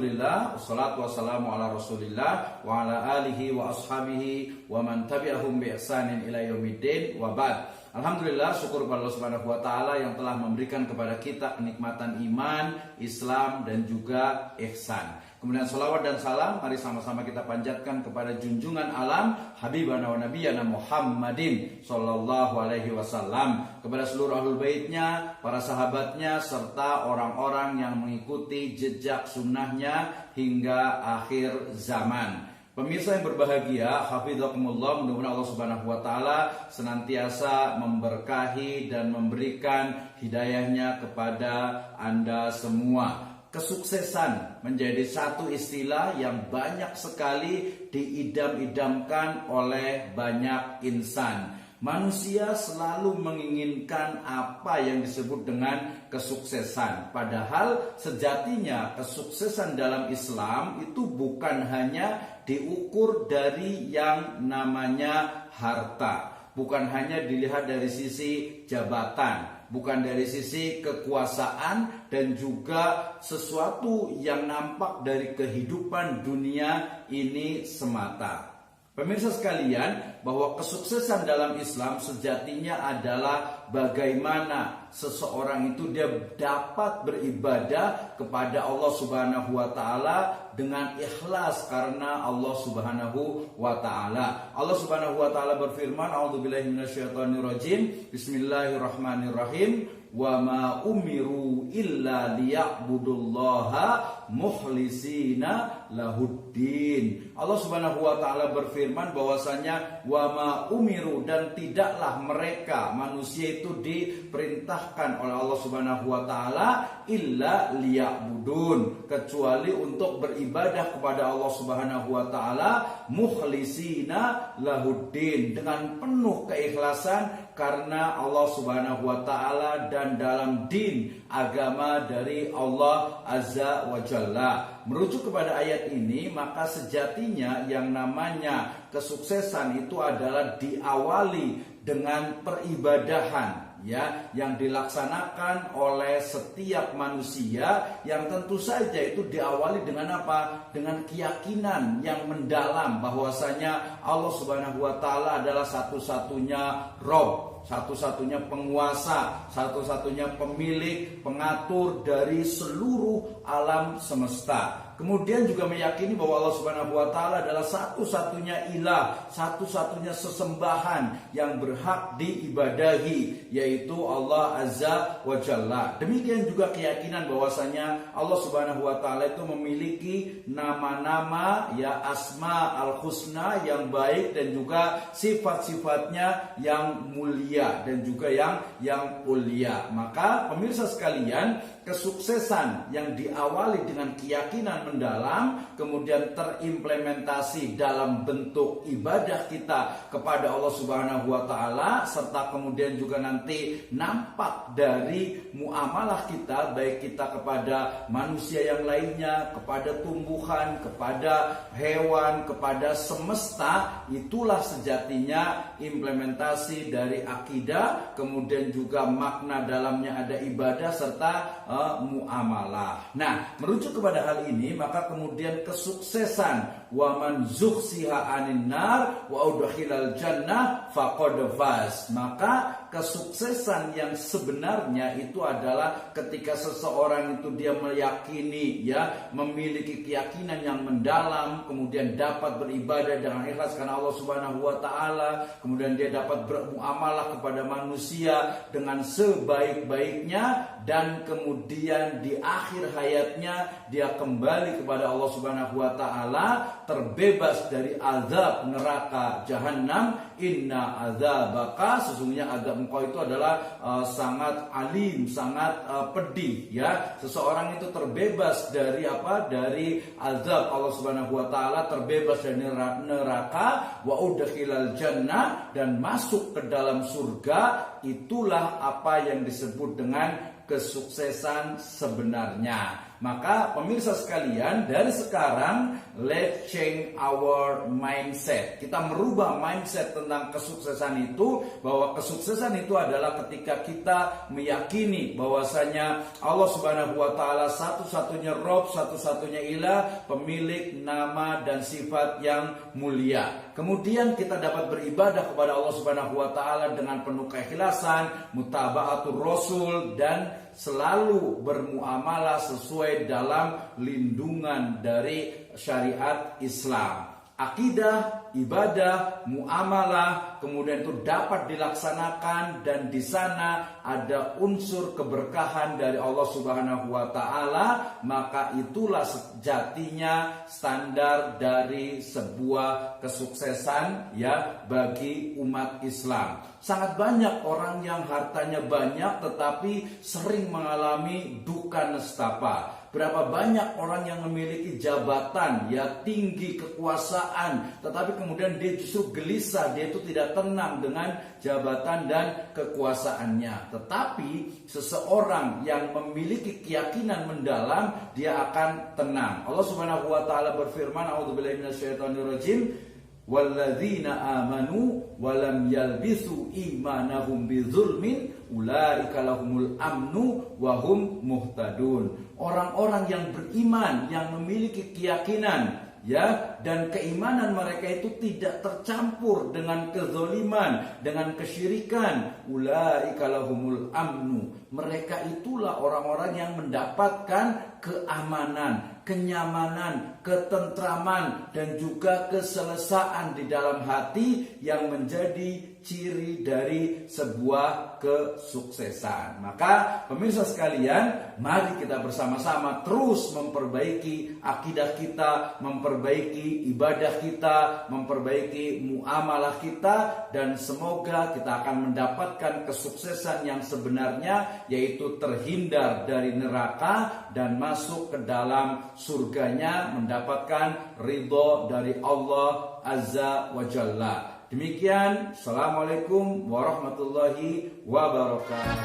Alhamdulillah, wassalatu wassalamu ala Rasulillah wa ala alihi wa ashabihi wa man tabi'ahum bi ihsanin ila yaumiddin wa ba'd. Alhamdulillah, syukur kepada Allah Subhanahu wa taala yang telah memberikan kepada kita kenikmatan iman, Islam dan juga ihsan. Kemudian salawat dan salam mari sama-sama kita panjatkan kepada junjungan alam Habibana wa Nabiyana Muhammadin sallallahu alaihi wasallam, kepada seluruh ahlul baitnya, para sahabatnya serta orang-orang yang mengikuti jejak sunnahnya hingga akhir zaman. Pemirsa yang berbahagia, hafizakumullah, mudah-mudahan Allah Subhanahu wa taala senantiasa memberkahi dan memberikan hidayahnya kepada Anda semua. Kesuksesan menjadi satu istilah yang banyak sekali diidam-idamkan oleh banyak insan. Manusia selalu menginginkan apa yang disebut dengan kesuksesan. Padahal sejatinya kesuksesan dalam Islam itu bukan hanya diukur dari yang namanya harta, bukan hanya dilihat dari sisi jabatan, bukan dari sisi kekuasaan, dan juga sesuatu yang nampak dari kehidupan dunia ini semata. Pemirsa sekalian, bahwa kesuksesan dalam Islam sejatinya adalah bagaimana seseorang itu dia dapat beribadah kepada Allah Subhanahu wa taala dengan ikhlas karena Allah Subhanahu wa taala. Allah Subhanahu wa taala berfirman, a'udzubillahi minasyaitonirrajim, bismillahirrahmanirrahim, wa ma umiru illa liya'budullaha mukhlisina lahuddin. Allah Subhanahu wa taala berfirman bahwasanya wa ma umiru, dan tidaklah mereka manusia itu diperintahkan oleh Allah Subhanahu wa taala illa liya'budun, kecuali untuk beribadah kepada Allah Subhanahu wa taala mukhlisina lahuddin, dengan penuh keikhlasan karena Allah Subhanahu wa taala dan dalam din agama dari Allah Azza wa Jalla. Merujuk kepada ayat ini, maka sejatinya yang namanya kesuksesan itu adalah diawali dengan peribadahan, ya, yang dilaksanakan oleh setiap manusia, yang tentu saja itu diawali dengan apa? Dengan keyakinan yang mendalam bahwasanya Allah Subhanahu wa taala adalah satu-satunya Rabb, satu-satunya penguasa, satu-satunya pemilik, pengatur dari seluruh alam semesta. Kemudian juga meyakini bahwa Allah Subhanahu wa taala adalah satu-satunya ilah, satu-satunya sesembahan yang berhak diibadahi, yaitu Allah Azza wa Jalla. Demikian juga keyakinan bahwasanya Allah Subhanahu wa taala itu memiliki nama-nama, ya, asma al-husna yang baik, dan juga sifat-sifatnya yang mulia dan juga yang ulia. Maka pemirsa sekalian, kesuksesan yang diawali dengan keyakinan mendalam kemudian terimplementasi dalam bentuk ibadah kita kepada Allah Subhanahu wa taala, serta kemudian juga nanti nampak dari muamalah kita, baik kita kepada manusia yang lainnya, kepada tumbuhan, kepada hewan, kepada semesta. Itulah sejatinya implementasi dari akidah, kemudian juga makna dalamnya ada ibadah serta muamalah. Nah, merujuk kepada hal ini, maka kemudian kesuksesan wa man zuhsiha 'anil nar wa udkhilal jannah faqad faz. Maka kesuksesan yang sebenarnya itu adalah ketika seseorang itu dia meyakini, ya, memiliki keyakinan yang mendalam, kemudian dapat beribadah dengan ikhlas karena Allah Subhanahu wa taala, kemudian dia dapat bermuamalah kepada manusia dengan sebaik-baiknya, dan kemudian di akhir hayatnya dia kembali kepada Allah Subhanahu wa taala, terbebas dari azab neraka jahanam. Inna azabaka, sesungguhnya azab engkau itu adalah sangat alim, sangat pedih, ya. Seseorang itu terbebas dari apa? Dari azab Allah Subhanahu wa taala, terbebas dari neraka, wa udkhilal jannah, dan masuk ke dalam surga. Itulah apa yang disebut dengan kesuksesan sebenarnya. Maka pemirsa sekalian, dari sekarang let's change our mindset. Kita merubah mindset tentang kesuksesan itu, bahwa kesuksesan itu adalah ketika kita meyakini bahwasanya Allah Subhanahu wa taala satu-satunya Rabb, satu-satunya ilah, pemilik nama dan sifat yang mulia. Kemudian kita dapat beribadah kepada Allah Subhanahu wa taala dengan penuh keikhlasan, mutaba'atur Rasul, dan selalu bermuamalah sesuai dalam lindungan dari syariat Islam. Akidah, ibadah, muamalah, kemudian itu dapat dilaksanakan, dan di sana ada unsur keberkahan dari Allah Subhanahu wa taala, maka itulah sejatinya standar dari sebuah kesuksesan ya bagi umat Islam. Sangat banyak orang yang hartanya banyak tetapi sering mengalami duka nestapa. Berapa banyak orang yang memiliki jabatan ya tinggi, kekuasaan, tetapi kemudian dia justru gelisah, dia itu tidak tenang dengan jabatan dan kekuasaannya. Tetapi seseorang yang memiliki keyakinan mendalam, dia akan tenang. Allah Subhanahu wa taala berfirman, a'udzubillahi minasyaitonirrajim, walladzina amanu walam yalbisu imanahum bidzulmin ulaika lahumul amnu wahum muhtadun. Orang-orang yang beriman, yang memiliki keyakinan ya, dan keimanan mereka itu tidak tercampur dengan kezoliman, dengan kesyirikan, ulaika lahumul amnu. Mereka itulah orang-orang yang mendapatkan keamanan, kenyamanan, ketentraman, dan juga keselesaan di dalam hati yang menjadi ciri dari sebuah kesuksesan. Maka pemirsa sekalian, mari kita bersama-sama terus memperbaiki akidah kita, memperbaiki ibadah kita, memperbaiki muamalah kita, dan semoga kita akan mendapatkan kesuksesan yang sebenarnya, yaitu terhindar dari neraka dan masuk ke dalam surganya, mendapatkan ridho dari Allah Azza wa Jalla. Demikian, Assalamualaikum warahmatullahi wabarakatuh.